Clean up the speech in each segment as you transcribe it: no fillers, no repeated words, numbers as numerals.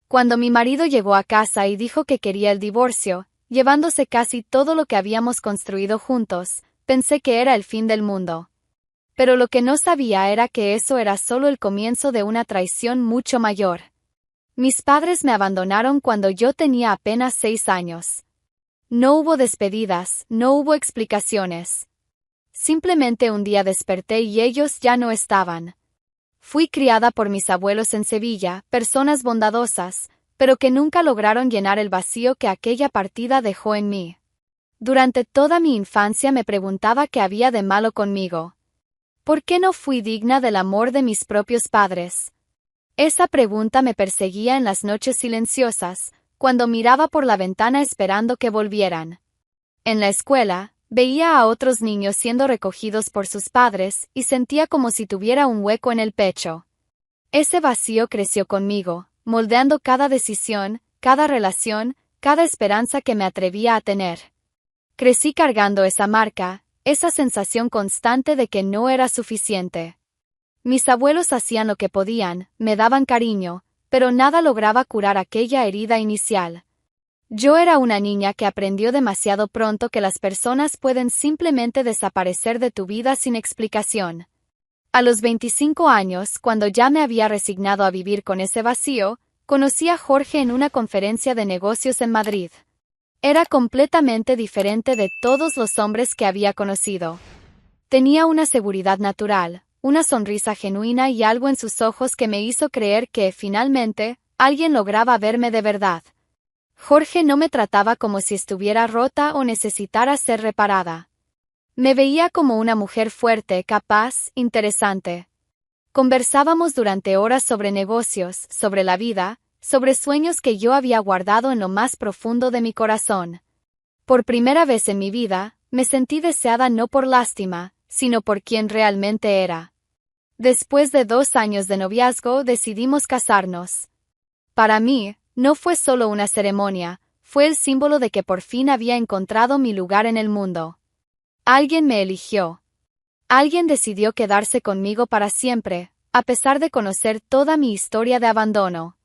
Cuando mi marido llegó a casa y dijo que quería el divorcio, llevándose casi todo lo que habíamos construido juntos, pensé que era el fin del mundo. Pero lo que no sabía era que eso era solo el comienzo de una traición mucho mayor. Mis padres me abandonaron cuando yo tenía apenas 6 años. No hubo despedidas, no hubo explicaciones. Simplemente un día desperté y ellos ya no estaban. Fui criada por mis abuelos en Sevilla, personas bondadosas, pero que nunca lograron llenar el vacío que aquella partida dejó en mí. Durante toda mi infancia me preguntaba qué había de malo conmigo. ¿Por qué no fui digna del amor de mis propios padres? Esa pregunta me perseguía en las noches silenciosas, cuando miraba por la ventana esperando que volvieran. En la escuela, veía a otros niños siendo recogidos por sus padres y sentía como si tuviera un hueco en el pecho. Ese vacío creció conmigo, moldeando cada decisión, cada relación, cada esperanza que me atrevía a tener. Crecí cargando esa marca, esa sensación constante de que no era suficiente. Mis abuelos hacían lo que podían, me daban cariño, pero nada lograba curar aquella herida inicial. Yo era una niña que aprendió demasiado pronto que las personas pueden simplemente desaparecer de tu vida sin explicación. A los 25 años, cuando ya me había resignado a vivir con ese vacío, conocí a Jorge en una conferencia de negocios en Madrid. Era completamente diferente de todos los hombres que había conocido. Tenía una seguridad natural, una sonrisa genuina y algo en sus ojos que me hizo creer que, finalmente, alguien lograba verme de verdad. Jorge no me trataba como si estuviera rota o necesitara ser reparada. Me veía como una mujer fuerte, capaz, interesante. Conversábamos durante horas sobre negocios, sobre la vida, sobre sueños que yo había guardado en lo más profundo de mi corazón. Por primera vez en mi vida, me sentí deseada no por lástima, sino por quien realmente era. Después de 2 años de noviazgo decidimos casarnos. Para mí, no fue solo una ceremonia, fue el símbolo de que por fin había encontrado mi lugar en el mundo. Alguien me eligió. Alguien decidió quedarse conmigo para siempre, a pesar de conocer toda mi historia de abandono.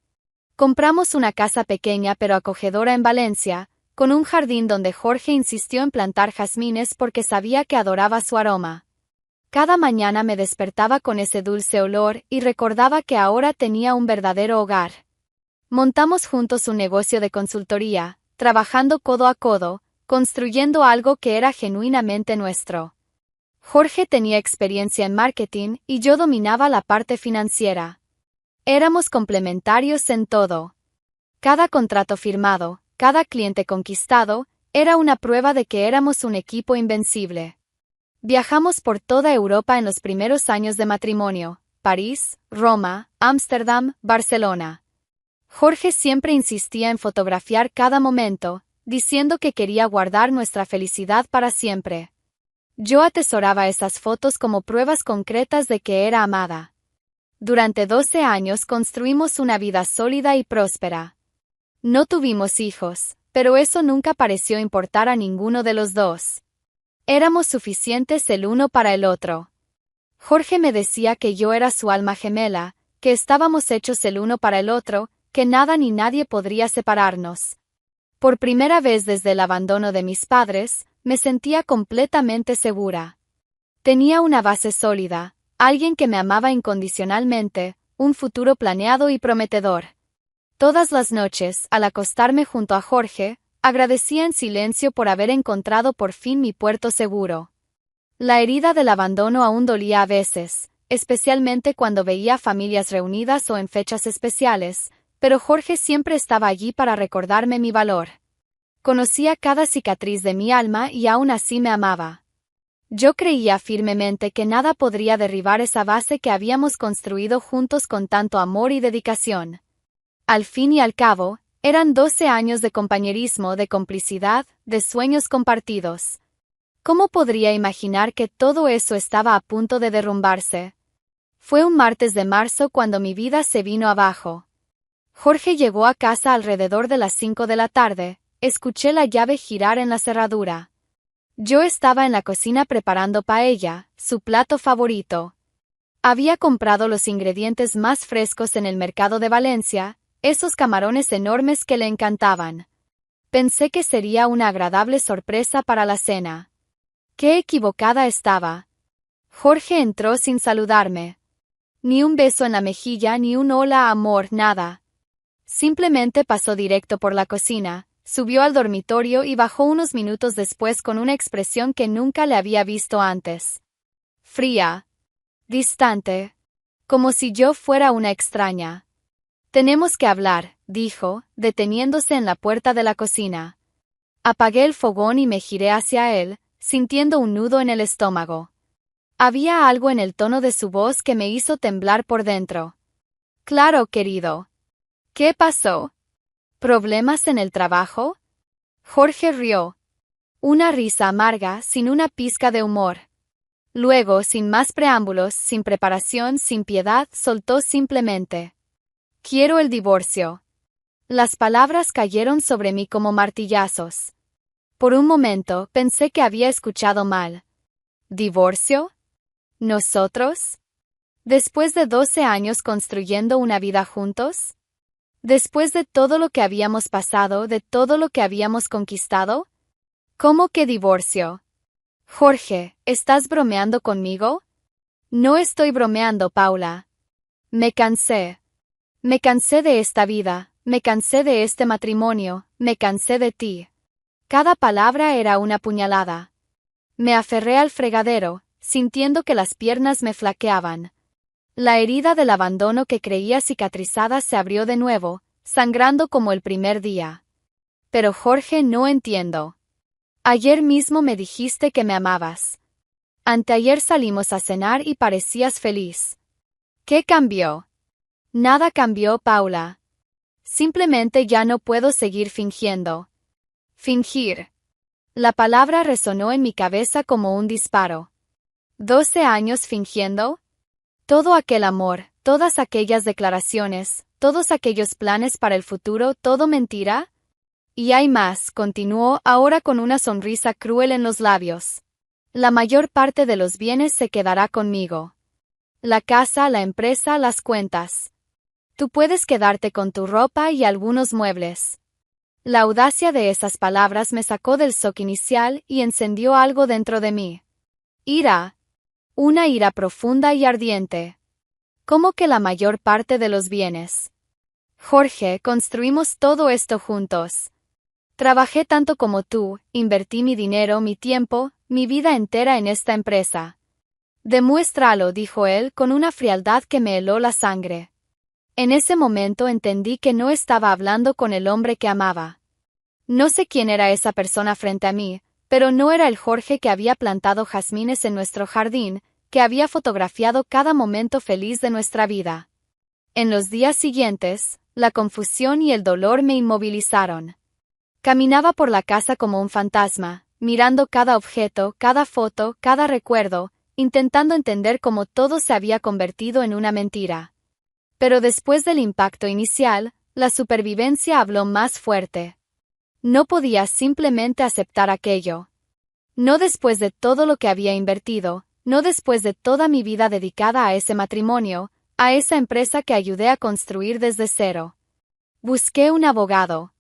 Compramos una casa pequeña pero acogedora en Valencia, con un jardín donde Jorge insistió en plantar jazmines porque sabía que adoraba su aroma. Cada mañana me despertaba con ese dulce olor y recordaba que ahora tenía un verdadero hogar. Montamos juntos un negocio de consultoría, trabajando codo a codo, construyendo algo que era genuinamente nuestro. Jorge tenía experiencia en marketing y yo dominaba la parte financiera. Éramos complementarios en todo. Cada contrato firmado, cada cliente conquistado, era una prueba de que éramos un equipo invencible. Viajamos por toda Europa en los primeros años de matrimonio: París, Roma, Ámsterdam, Barcelona. Jorge siempre insistía en fotografiar cada momento, diciendo que quería guardar nuestra felicidad para siempre. Yo atesoraba esas fotos como pruebas concretas de que era amada. Durante 12 años construimos una vida sólida y próspera. No tuvimos hijos, pero eso nunca pareció importar a ninguno de los dos. Éramos suficientes el uno para el otro. Jorge me decía que yo era su alma gemela, que estábamos hechos el uno para el otro, que nada ni nadie podría separarnos. Por primera vez desde el abandono de mis padres, me sentía completamente segura. Tenía una base sólida, alguien que me amaba incondicionalmente, un futuro planeado y prometedor. Todas las noches, al acostarme junto a Jorge, agradecía en silencio por haber encontrado por fin mi puerto seguro. La herida del abandono aún dolía a veces, especialmente cuando veía familias reunidas o en fechas especiales, pero Jorge siempre estaba allí para recordarme mi valor. Conocía cada cicatriz de mi alma y aún así me amaba. Yo creía firmemente que nada podría derribar esa base que habíamos construido juntos con tanto amor y dedicación. Al fin y al cabo, eran 12 años de compañerismo, de complicidad, de sueños compartidos. ¿Cómo podría imaginar que todo eso estaba a punto de derrumbarse? Fue un martes de marzo cuando mi vida se vino abajo. Jorge llegó a casa alrededor de las 5 de la tarde, escuché la llave girar en la cerradura. Yo estaba en la cocina preparando paella, su plato favorito. Había comprado los ingredientes más frescos en el mercado de Valencia, esos camarones enormes que le encantaban. Pensé que sería una agradable sorpresa para la cena. Qué equivocada estaba. Jorge entró sin saludarme. Ni un beso en la mejilla, ni un hola amor, nada. Simplemente pasó directo por la cocina, subió al dormitorio y bajó unos minutos después con una expresión que nunca le había visto antes. Fría. Distante. Como si yo fuera una extraña. Tenemos que hablar, dijo, deteniéndose en la puerta de la cocina. Apagué el fogón y me giré hacia él, sintiendo un nudo en el estómago. Había algo en el tono de su voz que me hizo temblar por dentro. Claro, querido. ¿Qué pasó? ¿Problemas en el trabajo? Jorge rió. Una risa amarga, sin una pizca de humor. Luego, sin más preámbulos, sin preparación, sin piedad, soltó simplemente: quiero el divorcio. Las palabras cayeron sobre mí como martillazos. Por un momento, pensé que había escuchado mal. ¿Divorcio? ¿Nosotros? ¿Después de 12 años construyendo una vida juntos? ¿Después de todo lo que habíamos pasado, de todo lo que habíamos conquistado? ¿Cómo que divorcio? Jorge, ¿estás bromeando conmigo? No estoy bromeando, Paula. Me cansé. Me cansé de esta vida, me cansé de este matrimonio, me cansé de ti. Cada palabra era una puñalada. Me aferré al fregadero, sintiendo que las piernas me flaqueaban. La herida del abandono que creía cicatrizada se abrió de nuevo, sangrando como el primer día. Pero Jorge, no entiendo. Ayer mismo me dijiste que me amabas. Anteayer salimos a cenar y parecías feliz. ¿Qué cambió? Nada cambió, Paula. Simplemente ya no puedo seguir fingiendo. Fingir. La palabra resonó en mi cabeza como un disparo. ¿12 años fingiendo? Todo aquel amor, todas aquellas declaraciones, todos aquellos planes para el futuro, ¿todo mentira? Y hay más, continuó, ahora con una sonrisa cruel en los labios. La mayor parte de los bienes se quedará conmigo. La casa, la empresa, las cuentas. Tú puedes quedarte con tu ropa y algunos muebles. La audacia de esas palabras me sacó del shock inicial y encendió algo dentro de mí. Ira. Una ira profunda y ardiente. ¿Cómo que la mayor parte de los bienes? Jorge, construimos todo esto juntos. Trabajé tanto como tú, invertí mi dinero, mi tiempo, mi vida entera en esta empresa. Demuéstralo, dijo él con una frialdad que me heló la sangre. En ese momento entendí que no estaba hablando con el hombre que amaba. No sé quién era esa persona frente a mí, pero no era el Jorge que había plantado jazmines en nuestro jardín, que había fotografiado cada momento feliz de nuestra vida. En los días siguientes, la confusión y el dolor me inmovilizaron. Caminaba por la casa como un fantasma, mirando cada objeto, cada foto, cada recuerdo, intentando entender cómo todo se había convertido en una mentira. Pero después del impacto inicial, la supervivencia habló más fuerte. No podía simplemente aceptar aquello. No después de todo lo que había invertido, no después de toda mi vida dedicada a ese matrimonio, a esa empresa que ayudé a construir desde cero. Busqué un abogado.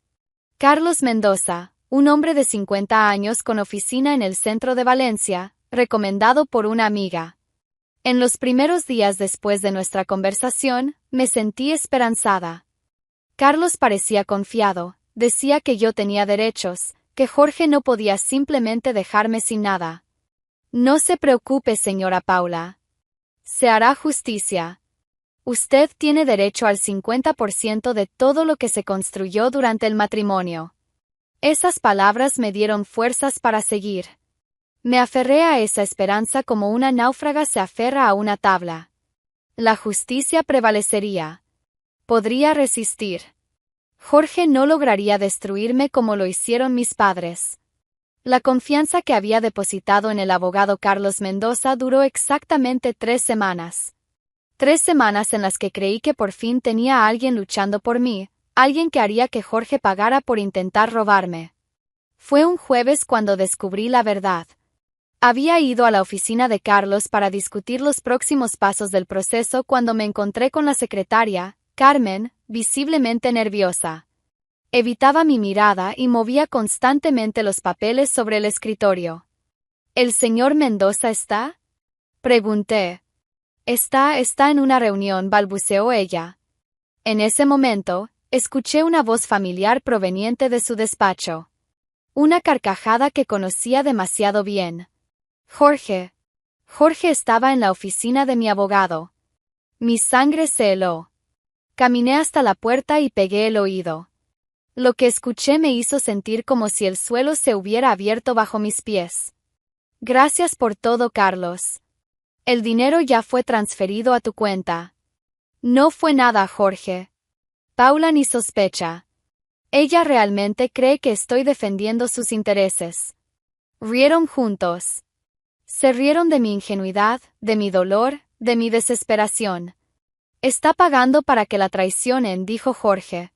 Carlos Mendoza, un hombre de 50 años con oficina en el centro de Valencia, recomendado por una amiga. En los primeros días después de nuestra conversación, me sentí esperanzada. Carlos parecía confiado, decía que yo tenía derechos, que Jorge no podía simplemente dejarme sin nada. No se preocupe, señora Paula. Se hará justicia. Usted tiene derecho al 50% de todo lo que se construyó durante el matrimonio. Esas palabras me dieron fuerzas para seguir. Me aferré a esa esperanza como una náufraga se aferra a una tabla. La justicia prevalecería. Podría resistir. Jorge no lograría destruirme como lo hicieron mis padres. La confianza que había depositado en el abogado Carlos Mendoza duró exactamente 3 semanas. 3 semanas en las que creí que por fin tenía a alguien luchando por mí, alguien que haría que Jorge pagara por intentar robarme. Fue un jueves cuando descubrí la verdad. Había ido a la oficina de Carlos para discutir los próximos pasos del proceso cuando me encontré con la secretaria, Carmen, visiblemente nerviosa. Evitaba mi mirada y movía constantemente los papeles sobre el escritorio. ¿El señor Mendoza está? Pregunté. Está en una reunión, balbuceó ella. En ese momento, escuché una voz familiar proveniente de su despacho. Una carcajada que conocía demasiado bien. Jorge. Jorge estaba en la oficina de mi abogado. Mi sangre se heló. Caminé hasta la puerta y pegué el oído. Lo que escuché me hizo sentir como si el suelo se hubiera abierto bajo mis pies. Gracias por todo, Carlos. El dinero ya fue transferido a tu cuenta. No fue nada, Jorge. Paula ni sospecha. Ella realmente cree que estoy defendiendo sus intereses. Rieron juntos. Se rieron de mi ingenuidad, de mi dolor, de mi desesperación. Está pagando para que la traicionen, dijo Jorge.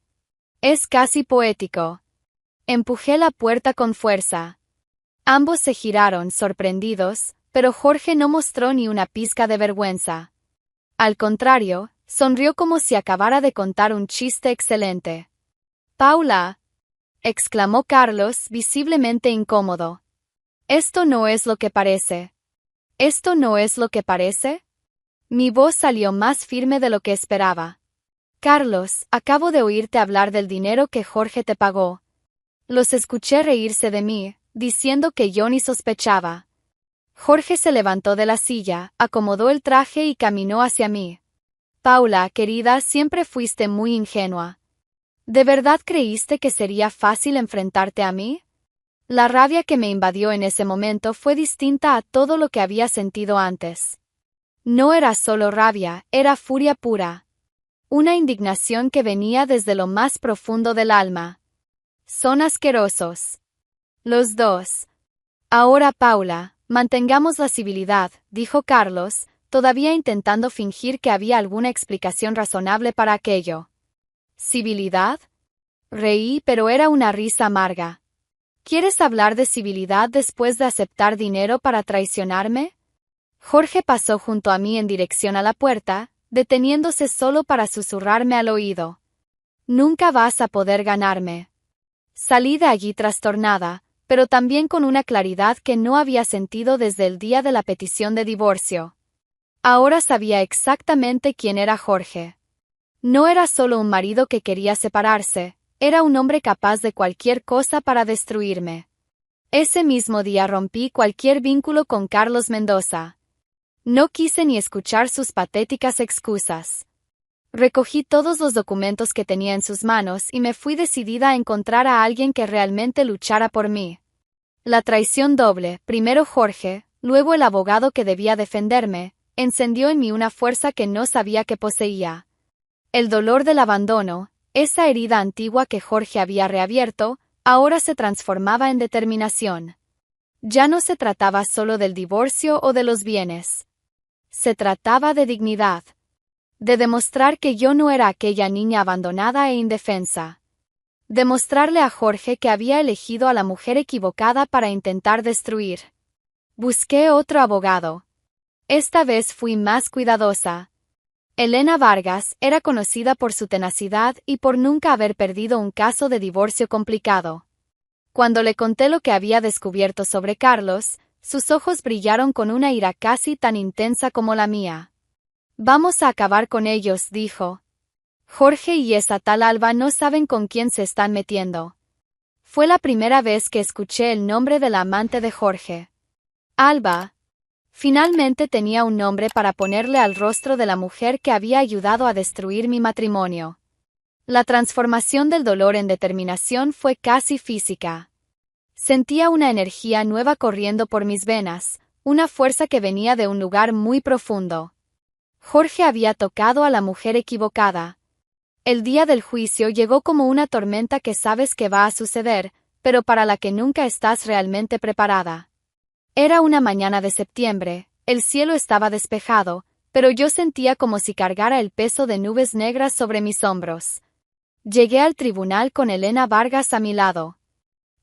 Es casi poético. Empujé la puerta con fuerza. Ambos se giraron, sorprendidos, pero Jorge no mostró ni una pizca de vergüenza. Al contrario, sonrió como si acabara de contar un chiste excelente. Paula, exclamó Carlos, visiblemente incómodo. Esto no es lo que parece. ¿Esto no es lo que parece? Mi voz salió más firme de lo que esperaba. Carlos, acabo de oírte hablar del dinero que Jorge te pagó. Los escuché reírse de mí, diciendo que yo ni sospechaba. Jorge se levantó de la silla, acomodó el traje y caminó hacia mí. Paula, querida, siempre fuiste muy ingenua. ¿De verdad creíste que sería fácil enfrentarte a mí? La rabia que me invadió en ese momento fue distinta a todo lo que había sentido antes. No era solo rabia, era furia pura. Una indignación que venía desde lo más profundo del alma. Son asquerosos. Los dos. Ahora, Paula, mantengamos la civilidad, dijo Carlos, todavía intentando fingir que había alguna explicación razonable para aquello. ¿Civilidad? Reí, pero era una risa amarga. ¿Quieres hablar de civilidad después de aceptar dinero para traicionarme? Jorge pasó junto a mí en dirección a la puerta, deteniéndose solo para susurrarme al oído. Nunca vas a poder ganarme. Salí de allí trastornada, pero también con una claridad que no había sentido desde el día de la petición de divorcio. Ahora sabía exactamente quién era Jorge. No era solo un marido que quería separarse, era un hombre capaz de cualquier cosa para destruirme. Ese mismo día rompí cualquier vínculo con Carlos Mendoza. No quise ni escuchar sus patéticas excusas. Recogí todos los documentos que tenía en sus manos y me fui decidida a encontrar a alguien que realmente luchara por mí. La traición doble, primero Jorge, luego el abogado que debía defenderme, encendió en mí una fuerza que no sabía que poseía. El dolor del abandono, esa herida antigua que Jorge había reabierto, ahora se transformaba en determinación. Ya no se trataba solo del divorcio o de los bienes. Se trataba de dignidad. De demostrar que yo no era aquella niña abandonada e indefensa. Demostrarle a Jorge que había elegido a la mujer equivocada para intentar destruir. Busqué otro abogado. Esta vez fui más cuidadosa. Elena Vargas era conocida por su tenacidad y por nunca haber perdido un caso de divorcio complicado. Cuando le conté lo que había descubierto sobre Carlos, sus ojos brillaron con una ira casi tan intensa como la mía. Vamos a acabar con ellos, dijo. Jorge y esa tal Alba no saben con quién se están metiendo. Fue la primera vez que escuché el nombre de la amante de Jorge. Alba. Finalmente tenía un nombre para ponerle al rostro de la mujer que había ayudado a destruir mi matrimonio. La transformación del dolor en determinación fue casi física. Sentía una energía nueva corriendo por mis venas, una fuerza que venía de un lugar muy profundo. Jorge había tocado a la mujer equivocada. El día del juicio llegó como una tormenta que sabes que va a suceder, pero para la que nunca estás realmente preparada. Era una mañana de septiembre, el cielo estaba despejado, pero yo sentía como si cargara el peso de nubes negras sobre mis hombros. Llegué al tribunal con Elena Vargas a mi lado.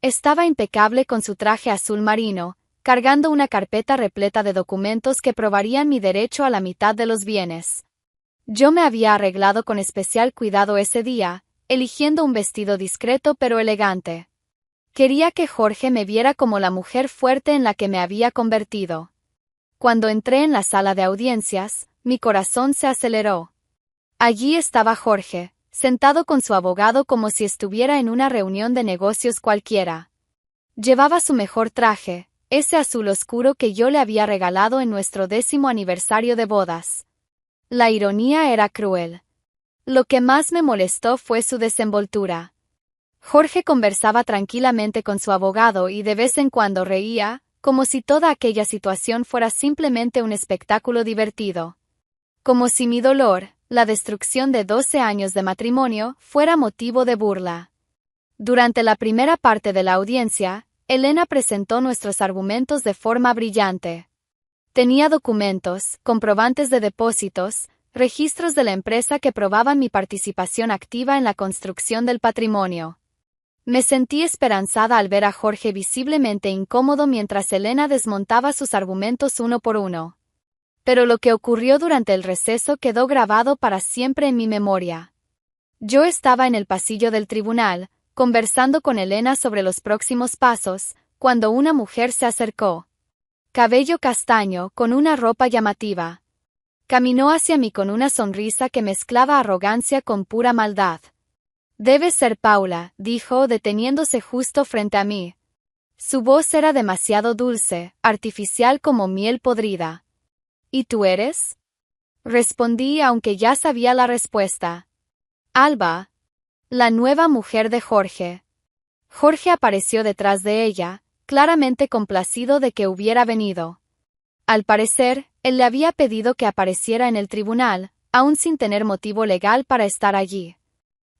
Estaba impecable con su traje azul marino, cargando una carpeta repleta de documentos que probarían mi derecho a la mitad de los bienes. Yo me había arreglado con especial cuidado ese día, eligiendo un vestido discreto pero elegante. Quería que Jorge me viera como la mujer fuerte en la que me había convertido. Cuando entré en la sala de audiencias, mi corazón se aceleró. Allí estaba Jorge, sentado con su abogado como si estuviera en una reunión de negocios cualquiera. Llevaba su mejor traje, ese azul oscuro que yo le había regalado en nuestro 10º aniversario de bodas. La ironía era cruel. Lo que más me molestó fue su desenvoltura. Jorge conversaba tranquilamente con su abogado y de vez en cuando reía, como si toda aquella situación fuera simplemente un espectáculo divertido. Como si mi dolor, la destrucción de 12 años de matrimonio, fuera motivo de burla. Durante la primera parte de la audiencia, Elena presentó nuestros argumentos de forma brillante. Tenía documentos, comprobantes de depósitos, registros de la empresa que probaban mi participación activa en la construcción del patrimonio. Me sentí esperanzada al ver a Jorge visiblemente incómodo mientras Elena desmontaba sus argumentos uno por uno. Pero lo que ocurrió durante el receso quedó grabado para siempre en mi memoria. Yo estaba en el pasillo del tribunal, conversando con Elena sobre los próximos pasos, cuando una mujer se acercó. Cabello castaño, con una ropa llamativa. Caminó hacia mí con una sonrisa que mezclaba arrogancia con pura maldad. «Debe ser Paula», dijo, deteniéndose justo frente a mí. Su voz era demasiado dulce, artificial como miel podrida. «¿Y tú eres?», respondí aunque ya sabía la respuesta. «Alba, la nueva mujer de Jorge». Jorge apareció detrás de ella, claramente complacido de que hubiera venido. Al parecer, él le había pedido que apareciera en el tribunal, aún sin tener motivo legal para estar allí.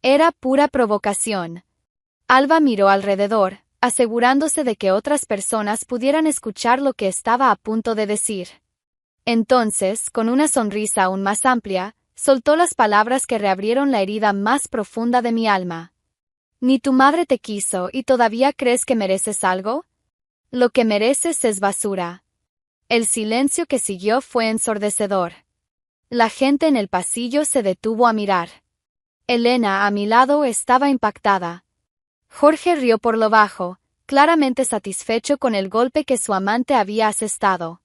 Era pura provocación. Alba miró alrededor, asegurándose de que otras personas pudieran escuchar lo que estaba a punto de decir. Entonces, con una sonrisa aún más amplia, soltó las palabras que reabrieron la herida más profunda de mi alma. «¿Ni tu madre te quiso y todavía crees que mereces algo? Lo que mereces es basura». El silencio que siguió fue ensordecedor. La gente en el pasillo se detuvo a mirar. Elena, a mi lado, estaba impactada. Jorge rió por lo bajo, claramente satisfecho con el golpe que su amante había asestado.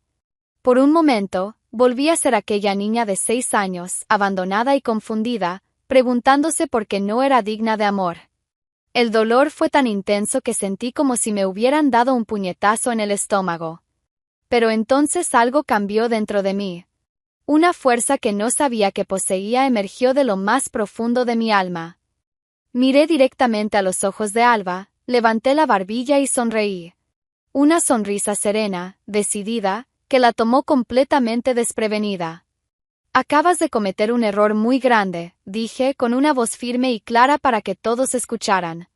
Por un momento, volví a ser aquella niña de 6 años, abandonada y confundida, preguntándose por qué no era digna de amor. El dolor fue tan intenso que sentí como si me hubieran dado un puñetazo en el estómago. Pero entonces algo cambió dentro de mí. Una fuerza que no sabía que poseía emergió de lo más profundo de mi alma. Miré directamente a los ojos de Alba, levanté la barbilla y sonreí. Una sonrisa serena, decidida, que la tomó completamente desprevenida. «Acabas de cometer un error muy grande», dije con una voz firme y clara para que todos escucharan.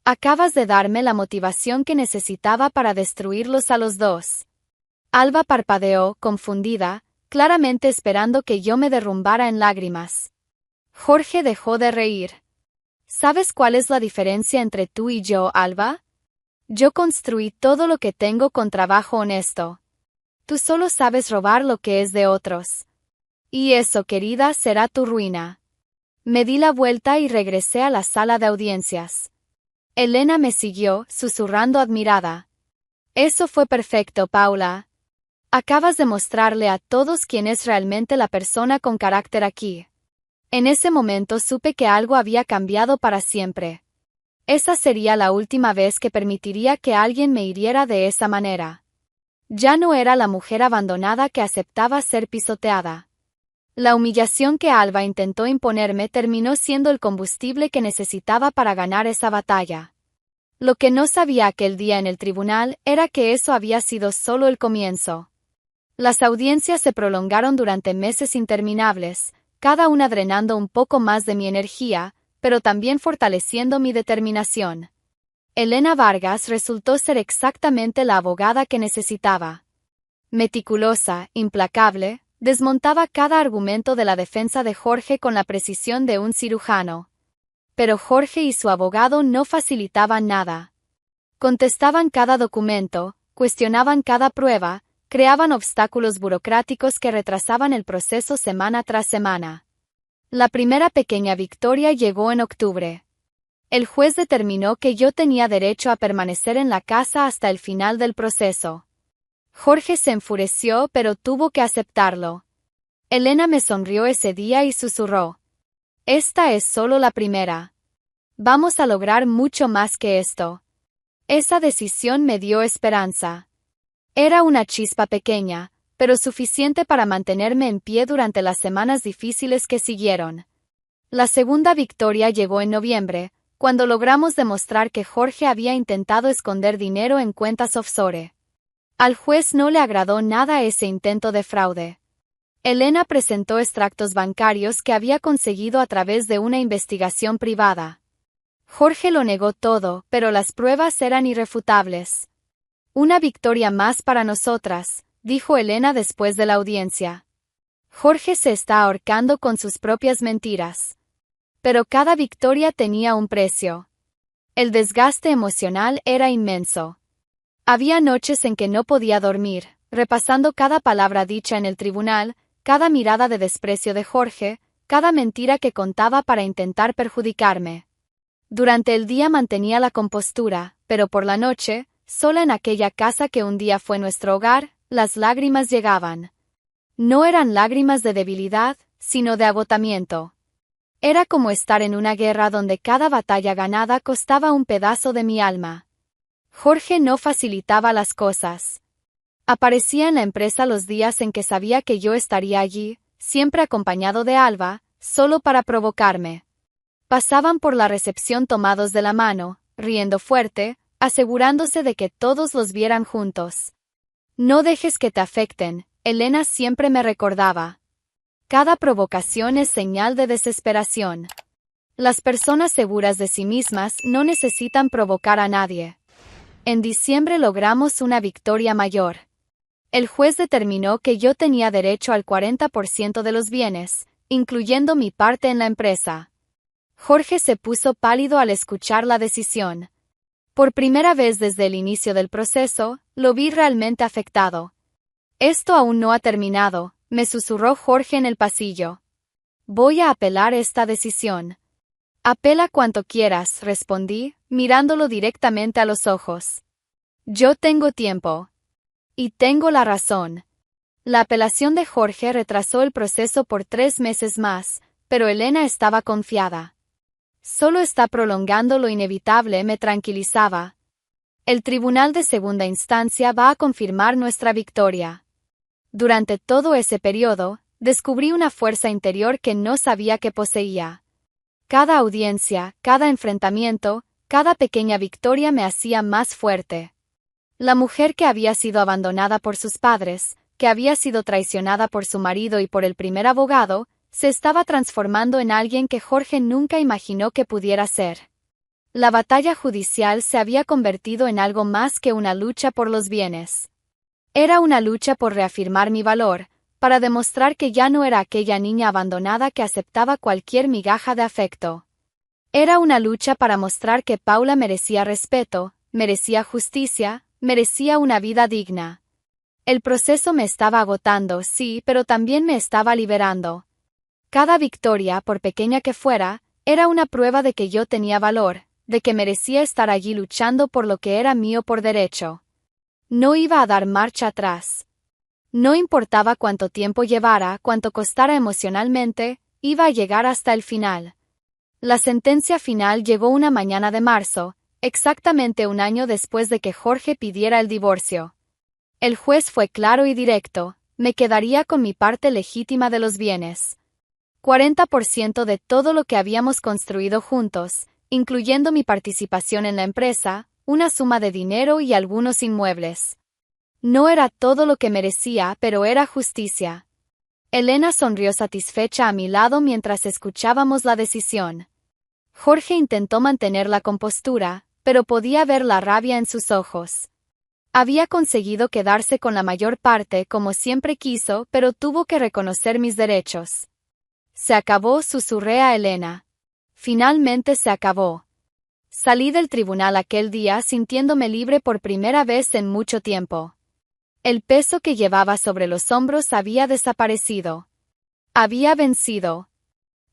«Acabas de darme la motivación que necesitaba para destruirlos a los dos». Alba parpadeó, confundida, claramente esperando que yo me derrumbara en lágrimas. Jorge dejó de reír. «¿Sabes cuál es la diferencia entre tú y yo, Alba? Yo construí todo lo que tengo con trabajo honesto. Tú solo sabes robar lo que es de otros. Y eso, querida, será tu ruina». Me di la vuelta y regresé a la sala de audiencias. Elena me siguió, susurrando admirada. «Eso fue perfecto, Paula. Acabas de mostrarle a todos quién es realmente la persona con carácter aquí». En ese momento supe que algo había cambiado para siempre. Esa sería la última vez que permitiría que alguien me hiriera de esa manera. Ya no era la mujer abandonada que aceptaba ser pisoteada. La humillación que Alba intentó imponerme terminó siendo el combustible que necesitaba para ganar esa batalla. Lo que no sabía aquel día en el tribunal era que eso había sido solo el comienzo. Las audiencias se prolongaron durante meses interminables, cada una drenando un poco más de mi energía, pero también fortaleciendo mi determinación. Elena Vargas resultó ser exactamente la abogada que necesitaba. Meticulosa, implacable, desmontaba cada argumento de la defensa de Jorge con la precisión de un cirujano. Pero Jorge y su abogado no facilitaban nada. Contestaban cada documento, cuestionaban cada prueba, creaban obstáculos burocráticos que retrasaban el proceso semana tras semana. La primera pequeña victoria llegó en octubre. El juez determinó que yo tenía derecho a permanecer en la casa hasta el final del proceso. Jorge se enfureció, pero tuvo que aceptarlo. Elena me sonrió ese día y susurró: «Esta es solo la primera. Vamos a lograr mucho más que esto». Esa decisión me dio esperanza. Era una chispa pequeña, pero suficiente para mantenerme en pie durante las semanas difíciles que siguieron. La segunda victoria llegó en noviembre, cuando logramos demostrar que Jorge había intentado esconder dinero en cuentas offshore. Al juez no le agradó nada ese intento de fraude. Elena presentó extractos bancarios que había conseguido a través de una investigación privada. Jorge lo negó todo, pero las pruebas eran irrefutables. «Una victoria más para nosotras», dijo Elena después de la audiencia. «Jorge se está ahorcando con sus propias mentiras». Pero cada victoria tenía un precio. El desgaste emocional era inmenso. Había noches en que no podía dormir, repasando cada palabra dicha en el tribunal, cada mirada de desprecio de Jorge, cada mentira que contaba para intentar perjudicarme. Durante el día mantenía la compostura, pero por la noche, sola en aquella casa que un día fue nuestro hogar, las lágrimas llegaban. No eran lágrimas de debilidad, sino de agotamiento. Era como estar en una guerra donde cada batalla ganada costaba un pedazo de mi alma. Jorge no facilitaba las cosas. Aparecía en la empresa los días en que sabía que yo estaría allí, siempre acompañado de Alba, solo para provocarme. Pasaban por la recepción tomados de la mano, riendo fuerte, asegurándose de que todos los vieran juntos. «No dejes que te afecten», Elena siempre me recordaba. Cada provocación es señal de desesperación. Las personas seguras de sí mismas no necesitan provocar a nadie. En diciembre logramos una victoria mayor. El juez determinó que yo tenía derecho al 40% de los bienes, incluyendo mi parte en la empresa. Jorge se puso pálido al escuchar la decisión. Por primera vez desde el inicio del proceso, lo vi realmente afectado. «Esto aún no ha terminado», me susurró Jorge en el pasillo. «Voy a apelar esta decisión». «Apela cuanto quieras», respondí, mirándolo directamente a los ojos. «Yo tengo tiempo. Y tengo la razón». La apelación de Jorge retrasó el proceso por 3 meses más, pero Elena estaba confiada. «Solo está prolongando lo inevitable», me tranquilizaba. «El tribunal de segunda instancia va a confirmar nuestra victoria». Durante todo ese periodo, descubrí una fuerza interior que no sabía que poseía. Cada audiencia, cada enfrentamiento, cada pequeña victoria me hacía más fuerte. La mujer que había sido abandonada por sus padres, que había sido traicionada por su marido y por el primer abogado, se estaba transformando en alguien que Jorge nunca imaginó que pudiera ser. La batalla judicial se había convertido en algo más que una lucha por los bienes. Era una lucha por reafirmar mi valor, para demostrar que ya no era aquella niña abandonada que aceptaba cualquier migaja de afecto. Era una lucha para mostrar que Paula merecía respeto, merecía justicia, merecía una vida digna. El proceso me estaba agotando, sí, pero también me estaba liberando. Cada victoria, por pequeña que fuera, era una prueba de que yo tenía valor, de que merecía estar allí luchando por lo que era mío por derecho. No iba a dar marcha atrás. No importaba cuánto tiempo llevara, cuánto costara emocionalmente, iba a llegar hasta el final. La sentencia final llegó una mañana de marzo, exactamente un año después de que Jorge pidiera el divorcio. El juez fue claro y directo: me quedaría con mi parte legítima de los bienes. 40% de todo lo que habíamos construido juntos, incluyendo mi participación en la empresa, una suma de dinero y algunos inmuebles. No era todo lo que merecía, pero era justicia. Elena sonrió satisfecha a mi lado mientras escuchábamos la decisión. Jorge intentó mantener la compostura, pero podía ver la rabia en sus ojos. Había conseguido quedarse con la mayor parte como siempre quiso, pero tuvo que reconocer mis derechos. «Se acabó», susurré a Elena. Finalmente se acabó. Salí del tribunal aquel día sintiéndome libre por primera vez en mucho tiempo. El peso que llevaba sobre los hombros había desaparecido. Había vencido.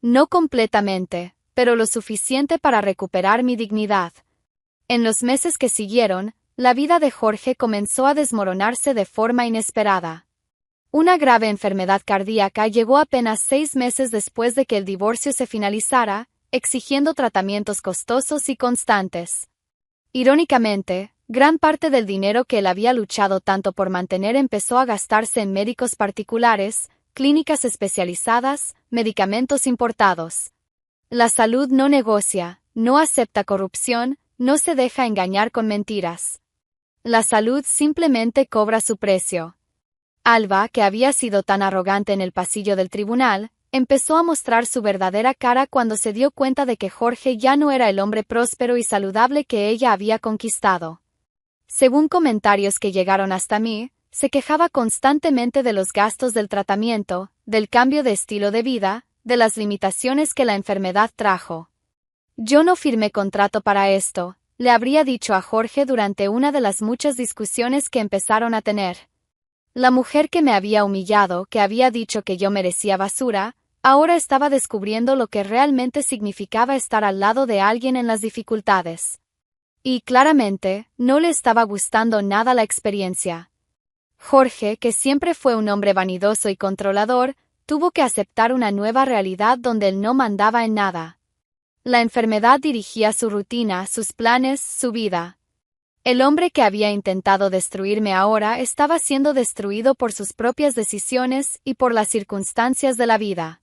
No completamente, pero lo suficiente para recuperar mi dignidad. En los meses que siguieron, la vida de Jorge comenzó a desmoronarse de forma inesperada. Una grave enfermedad cardíaca llegó apenas 6 meses después de que el divorcio se finalizara, exigiendo tratamientos costosos y constantes. Irónicamente, gran parte del dinero que él había luchado tanto por mantener empezó a gastarse en médicos particulares, clínicas especializadas, medicamentos importados. La salud no negocia, no acepta corrupción, no se deja engañar con mentiras. La salud simplemente cobra su precio. Alba, que había sido tan arrogante en el pasillo del tribunal, empezó a mostrar su verdadera cara cuando se dio cuenta de que Jorge ya no era el hombre próspero y saludable que ella había conquistado. Según comentarios que llegaron hasta mí, se quejaba constantemente de los gastos del tratamiento, del cambio de estilo de vida, de las limitaciones que la enfermedad trajo. Yo no firmé contrato para esto, le habría dicho a Jorge durante una de las muchas discusiones que empezaron a tener. La mujer que me había humillado, que había dicho que yo merecía basura, ahora estaba descubriendo lo que realmente significaba estar al lado de alguien en las dificultades. Y, claramente, no le estaba gustando nada la experiencia. Jorge, que siempre fue un hombre vanidoso y controlador, tuvo que aceptar una nueva realidad donde él no mandaba en nada. La enfermedad dirigía su rutina, sus planes, su vida. El hombre que había intentado destruirme ahora estaba siendo destruido por sus propias decisiones y por las circunstancias de la vida.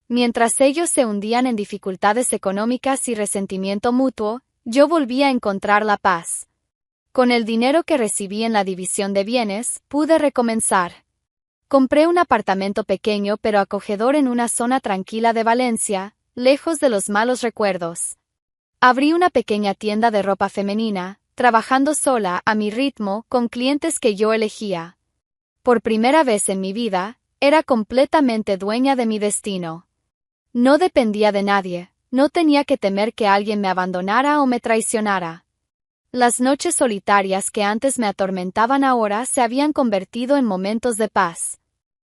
Mientras ellos se hundían en dificultades económicas y resentimiento mutuo, yo volví a encontrar la paz. Con el dinero que recibí en la división de bienes, pude recomenzar. Compré un apartamento pequeño pero acogedor en una zona tranquila de Valencia, lejos de los malos recuerdos. Abrí una pequeña tienda de ropa femenina, trabajando sola, a mi ritmo, con clientes que yo elegía. Por primera vez en mi vida, era completamente dueña de mi destino. No dependía de nadie, no tenía que temer que alguien me abandonara o me traicionara. Las noches solitarias que antes me atormentaban ahora se habían convertido en momentos de paz.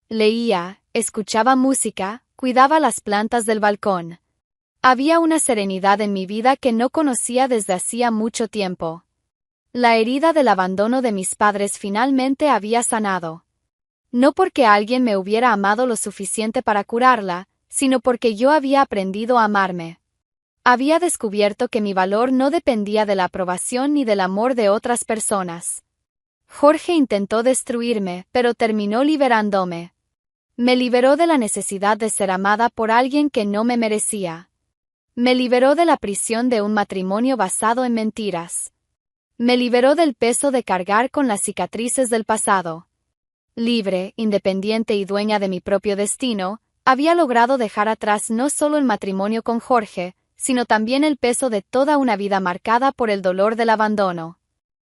Leía, escuchaba música, cuidaba las plantas del balcón. Había una serenidad en mi vida que no conocía desde hacía mucho tiempo. La herida del abandono de mis padres finalmente había sanado. No porque alguien me hubiera amado lo suficiente para curarla, sino porque yo había aprendido a amarme. Había descubierto que mi valor no dependía de la aprobación ni del amor de otras personas. Jorge intentó destruirme, pero terminó liberándome. Me liberó de la necesidad de ser amada por alguien que no me merecía. Me liberó de la prisión de un matrimonio basado en mentiras. Me liberó del peso de cargar con las cicatrices del pasado. Libre, independiente y dueña de mi propio destino, había logrado dejar atrás no solo el matrimonio con Jorge, sino también el peso de toda una vida marcada por el dolor del abandono.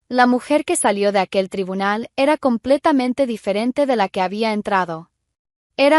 La mujer que salió de aquel tribunal era completamente diferente de la que había entrado.